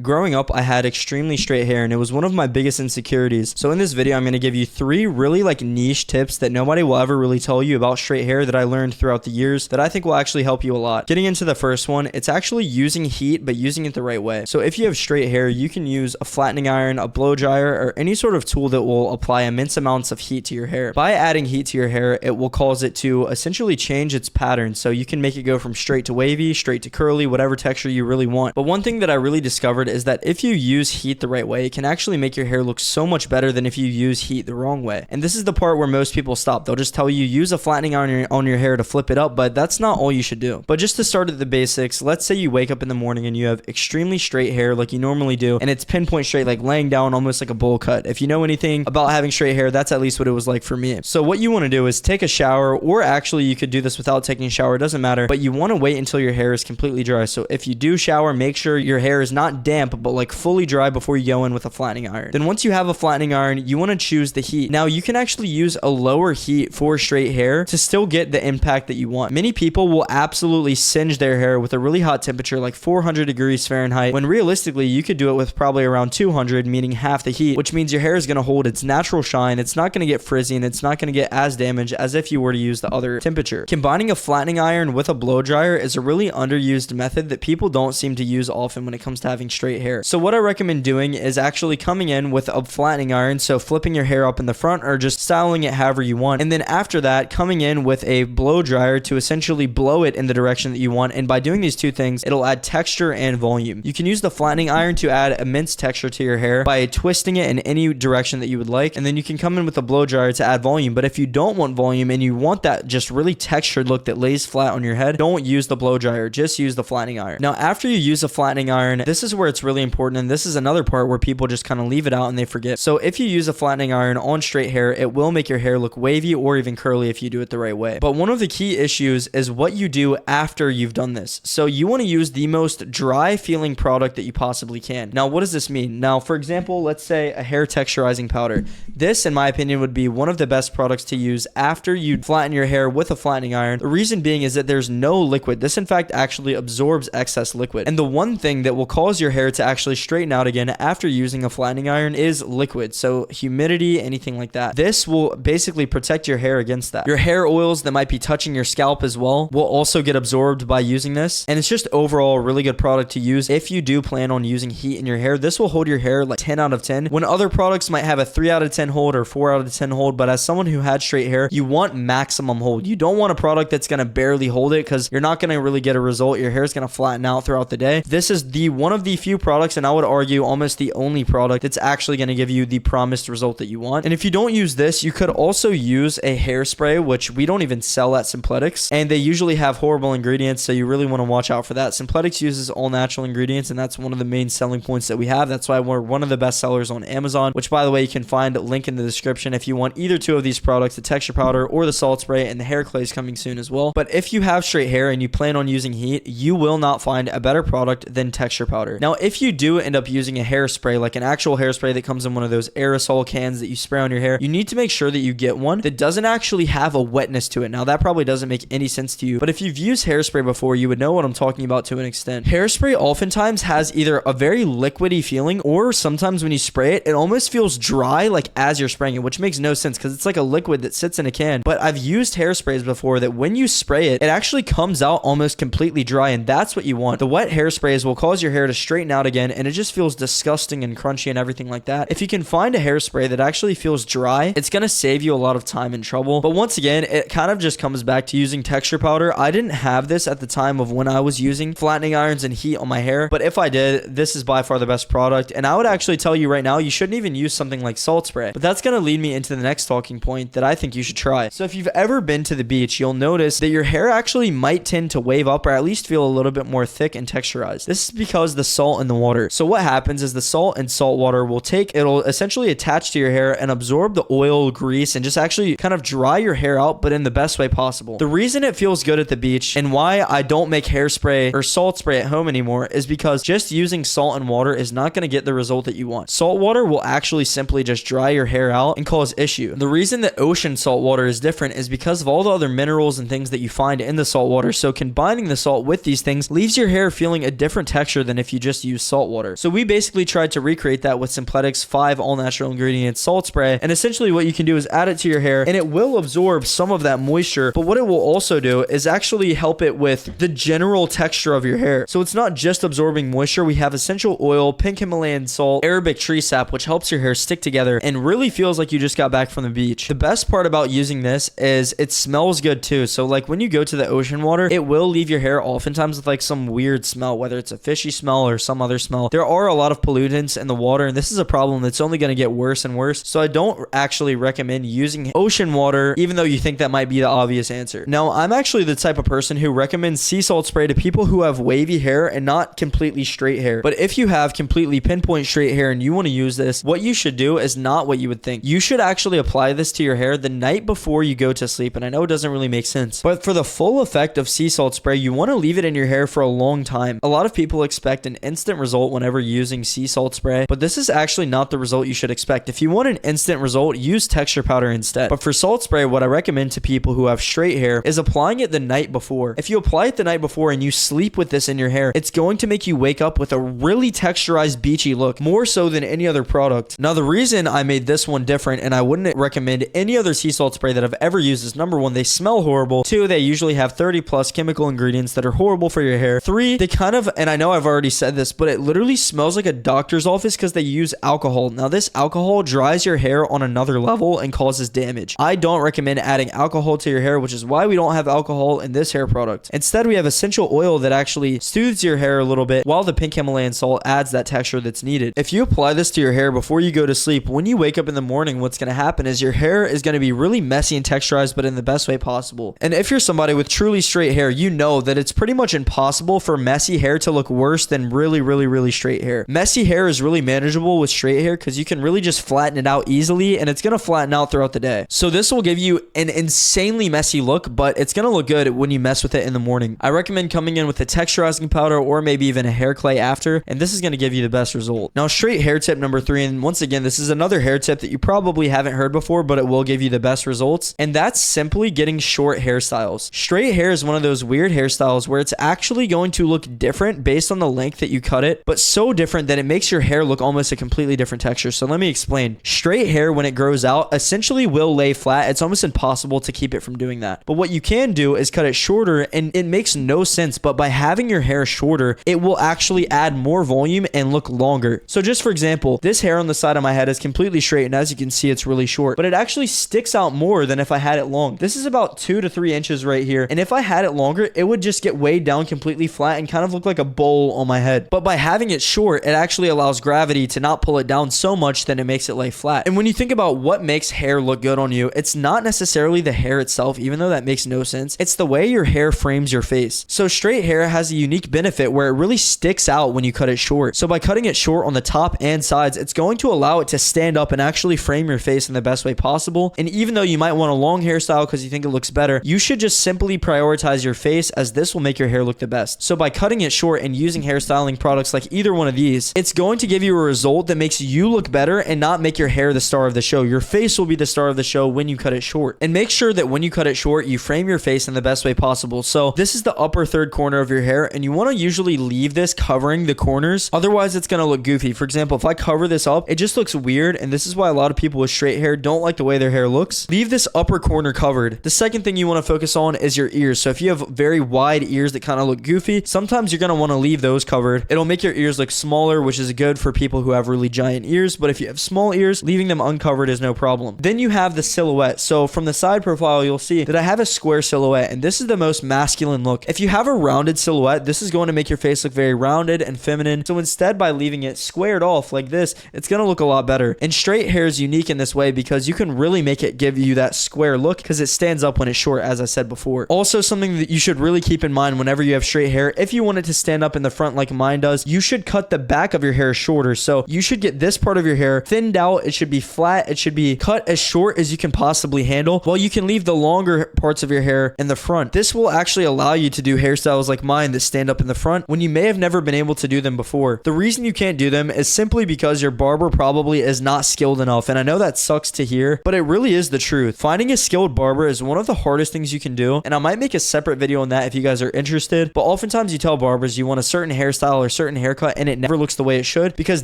Growing up, I had extremely straight hair and it was one of my biggest insecurities. So in this video, I'm going to give you 3 really niche tips that nobody will ever really tell you about straight hair that I learned throughout the years that I think will actually help you a lot. Getting into the first one, it's actually using heat, but using it the right way. So if you have straight hair, you can use a flattening iron, a blow dryer, or any sort of tool that will apply immense amounts of heat to your hair. By adding heat to your hair, it will cause it to essentially change its pattern. So you can make it go from straight to wavy, straight to curly, whatever texture you really want. But one thing that I really discovered is that if you use heat the right way, it can actually make your hair look so much better than if you use heat the wrong way. And this is the part where most people stop. They'll just tell you use a flattening iron on your hair to flip it up, but that's not all you should do. But just to start at the basics, let's say you wake up in the morning and you have extremely straight hair like you normally do, and it's pinpoint straight, like laying down almost like a bowl cut. If you know anything about having straight hair, that's at least what it was like for me. So what you want to do is take a shower, or actually you could do this without taking a shower, it doesn't matter, but you want to wait until your hair is completely dry. So if you do shower, make sure your hair is not damp, but like fully dry before you go in with a flattening iron. Then once you have a flattening iron, you want to choose the heat. Now you can actually use a lower heat for straight hair to still get the impact that you want. Many people will absolutely singe their hair with a really hot temperature like 400 degrees Fahrenheit, when realistically you could do it with probably around 200, meaning half the heat, which means your hair is going to hold its natural shine. It's not going to get frizzy and it's not going to get as damaged as if you were to use the other temperature. Combining a flattening iron with a blow dryer is a really underused method that people don't seem to use often when it comes to having straight hair. So what I recommend doing is actually coming in with a flattening iron, so flipping your hair up in the front or just styling it however you want, and then after that coming in with a blow dryer to essentially blow it in the direction that you want. And by doing these two things, it'll add texture and volume. You can use the flattening iron to add immense texture to your hair by twisting it in any direction that you would like, and then you can come in with a blow dryer to add volume. But if you don't want volume and you want that just really textured look that lays flat on your head, don't use the blow dryer, just use the flattening iron. Now after you use a flattening iron, this is where it's really important, and this is another part where people just kind of leave it out and they forget. So if you use a flattening iron on straight hair, it will make your hair look wavy or even curly if you do it the right way. But one of the key issues is what you do after you've done this. So you want to use the most dry feeling product that you possibly can. Now what does this mean? Now for example, let's say a hair texturizing powder. This in my opinion would be one of the best products to use after you flatten your hair with a flattening iron. The reason being is that there's no liquid. This in fact actually absorbs excess liquid. And the one thing that will cause your hair to actually straighten out again after using a flattening iron is liquid. So humidity, anything like that. This will basically protect your hair against that. Your hair oils that might be touching your scalp as well will also get absorbed by using this. And it's just overall a really good product to use if you do plan on using heat in your hair. This will hold your hair like 10 out of 10 when other products might have a 3 out of 10 hold or 4 out of 10 hold. But as someone who had straight hair, you want maximum hold. You don't want a product that's going to barely hold it, because you're not going to really get a result. Your hair is going to flatten out throughout the day. This is the one of the few products, and I would argue almost the only product that's actually going to give you the promised result that you want. And if you don't use this, you could also use a hairspray, which we don't even sell at Simpletics, and they usually have horrible ingredients, so you really want to watch out for that. Simpletics uses all natural ingredients, and that's one of the main selling points that we have. That's why we're one of the best sellers on Amazon, which by the way, you can find a link in the description if you want either two of these products, the texture powder or the salt spray, and the hair clay is coming soon as well. But if you have straight hair and you plan on using heat, you will not find a better product than texture powder. Now if you do end up using a hairspray, like an actual hairspray that comes in one of those aerosol cans that you spray on your hair, you need to make sure that you get one that doesn't actually have a wetness to it. Now that probably doesn't make any sense to you, but if you've used hairspray before, you would know what I'm talking about to an extent. Hairspray oftentimes has either a very liquidy feeling, or sometimes when you spray it, it almost feels dry like as you're spraying it, which makes no sense because it's like a liquid that sits in a can. But I've used hairsprays before that when you spray it, it actually comes out almost completely dry, and that's what you want. The wet hairsprays will cause your hair to straighten out again, and it just feels disgusting and crunchy and everything like that. If you can find a hairspray that actually feels dry, it's going to save you a lot of time and trouble. But once again, it kind of just comes back to using texture powder. I didn't have this at the time of when I was using flattening irons and heat on my hair, but if I did, this is by far the best product. And I would actually tell you right now, you shouldn't even use something like salt spray. But that's going to lead me into the next talking point that I think you should try. So if you've ever been to the beach, you'll notice that your hair actually might tend to wave up, or at least feel a little bit more thick and texturized. This is because the salt in the water. So what happens is the salt and salt water it'll essentially attach to your hair and absorb the oil, grease, and just actually kind of dry your hair out, but in the best way possible. The reason it feels good at the beach and why I don't make hairspray or salt spray at home anymore is because just using salt and water is not going to get the result that you want. Salt water will actually simply just dry your hair out and cause issue. The reason that ocean salt water is different is because of all the other minerals and things that you find in the salt water. So combining the salt with these things leaves your hair feeling a different texture than if you just to use salt water. So we basically tried to recreate that with Simpletics 5 all natural ingredients salt spray, and essentially what you can do is add it to your hair and it will absorb some of that moisture, but what it will also do is actually help it with the general texture of your hair. So it's not just absorbing moisture. We have essential oil, pink Himalayan salt, Arabic tree sap, which helps your hair stick together and really feels like you just got back from the beach. The best part about using this is it smells good too. So like when you go to the ocean water, it will leave your hair oftentimes with like some weird smell, whether it's a fishy smell or some other smell. There are a lot of pollutants in the water, and this is a problem that's only going to get worse and worse. So I don't actually recommend using ocean water, even though you think that might be the obvious answer. Now, I'm actually the type of person who recommends sea salt spray to people who have wavy hair and not completely straight hair. But if you have completely pinpoint straight hair and you want to use this, what you should do is not what you would think. You should actually apply this to your hair the night before you go to sleep. And I know it doesn't really make sense, but for the full effect of sea salt spray, you want to leave it in your hair for a long time. A lot of people expect an instant result whenever using sea salt spray, but this is actually not the result you should expect. If you want an instant result, use texture powder instead. But for salt spray, what I recommend to people who have straight hair is applying it the night before. If you apply it the night before and you sleep with this in your hair, it's going to make you wake up with a really texturized beachy look, more so than any other product. Now, the reason I made this one different and I wouldn't recommend any other sea salt spray that I've ever used is, number one, they smell horrible. Two, they usually have 30 plus chemical ingredients that are horrible for your hair. Three, they kind of, and I know I've already said this, but it literally smells like a doctor's office because they use alcohol. Now, this alcohol dries your hair on another level and causes damage. I don't recommend adding alcohol to your hair, which is why we don't have alcohol in this hair product. Instead, we have essential oil that actually soothes your hair a little bit, while the pink Himalayan salt adds that texture that's needed. If you apply this to your hair before you go to sleep, when you wake up in the morning, what's going to happen is your hair is going to be really messy and texturized, but in the best way possible. And if you're somebody with truly straight hair, you know that it's pretty much impossible for messy hair to look worse than really straight hair. Messy hair is really manageable with straight hair because you can really just flatten it out easily, and it's going to flatten out throughout the day. So this will give you an insanely messy look, but it's going to look good when you mess with it in the morning. I recommend coming in with a texturizing powder or maybe even a hair clay after, and this is going to give you the best result. Now, straight hair tip number 3, and once again, this is another hair tip that you probably haven't heard before, but it will give you the best results, and that's simply getting short hairstyles. Straight hair is one of those weird hairstyles where it's actually going to look different based on the length that you cut it, but so different that it makes your hair look almost a completely different texture. So let me explain. Straight hair, when it grows out, essentially will lay flat. It's almost impossible to keep it from doing that. But what you can do is cut it shorter, and it makes no sense, but by having your hair shorter, it will actually add more volume and look longer. So just for example, this hair on the side of my head is completely straight, and as you can see, it's really short, but it actually sticks out more than if I had it long. This is about 2 to 3 inches right here, and if I had it longer, it would just get weighed down completely flat and kind of look like a bowl on my head. But by having it short, it actually allows gravity to not pull it down so much that it makes it lay flat. And when you think about what makes hair look good on you, it's not necessarily the hair itself, even though that makes no sense. It's the way your hair frames your face. So straight hair has a unique benefit where it really sticks out when you cut it short. So by cutting it short on the top and sides, it's going to allow it to stand up and actually frame your face in the best way possible. And even though you might want a long hairstyle because you think it looks better, you should just simply prioritize your face, as this will make your hair look the best. So by cutting it short and using hairstyling products like either one of these, it's going to give you a result that makes you look better and not make your hair the star of the show. Your face will be the star of the show when you cut it short. And make sure that when you cut it short, you frame your face in the best way possible. So this is the upper third corner of your hair, and you want to usually leave this covering the corners. Otherwise, it's going to look goofy. For example, if I cover this up, it just looks weird, and this is why a lot of people with straight hair don't like the way their hair looks. Leave this upper corner covered. The second thing you want to focus on is your ears. So if you have very wide ears that kind of look goofy, sometimes you're going to want to leave those covered. It'll make your ears look smaller, which is good for people who have really giant ears, but if you have small ears, leaving them uncovered is no problem. Then you have the silhouette. So from the side profile, you'll see that I have a square silhouette, and this is the most masculine look. If you have a rounded silhouette, this is going to make your face look very rounded and feminine. So instead, by leaving it squared off like this, it's going to look a lot better. And straight hair is unique in this way because you can really make it give you that square look because it stands up when it's short, as I said before. Also, something that you should really keep in mind whenever you have straight hair, if you want it to stand up in the front like mine does, you should cut the back of your hair shorter. So you should get this part of your hair thinned out. It should be flat. It should be cut as short as you can possibly handle, while you can leave the longer parts of your hair in the front. This will actually allow you to do hairstyles like mine that stand up in the front when you may have never been able to do them before. The reason you can't do them is simply because your barber probably is not skilled enough, and I know that sucks to hear, but it really is the truth. Finding a skilled barber is one of the hardest things you can do, and I might make a separate video on that if you guys are interested, but oftentimes you tell barbers you want a certain hairstyle or certain haircut and it never looks the way it should because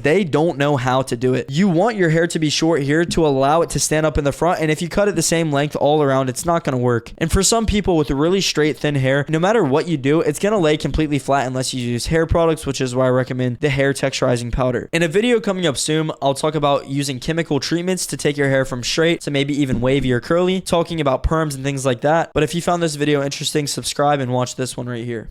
they don't know how to do it. You want your hair to be short here to allow it to stand up in the front, and if you cut it the same length all around, it's not going to work. And for some people with really straight thin hair, no matter what you do, it's going to lay completely flat unless you use hair products, which is why I recommend the hair texturizing powder. In a video coming up soon, I'll talk about using chemical treatments to take your hair from straight to maybe even wavy or curly, talking about perms and things like that. But if you found this video interesting, subscribe and watch this one right here.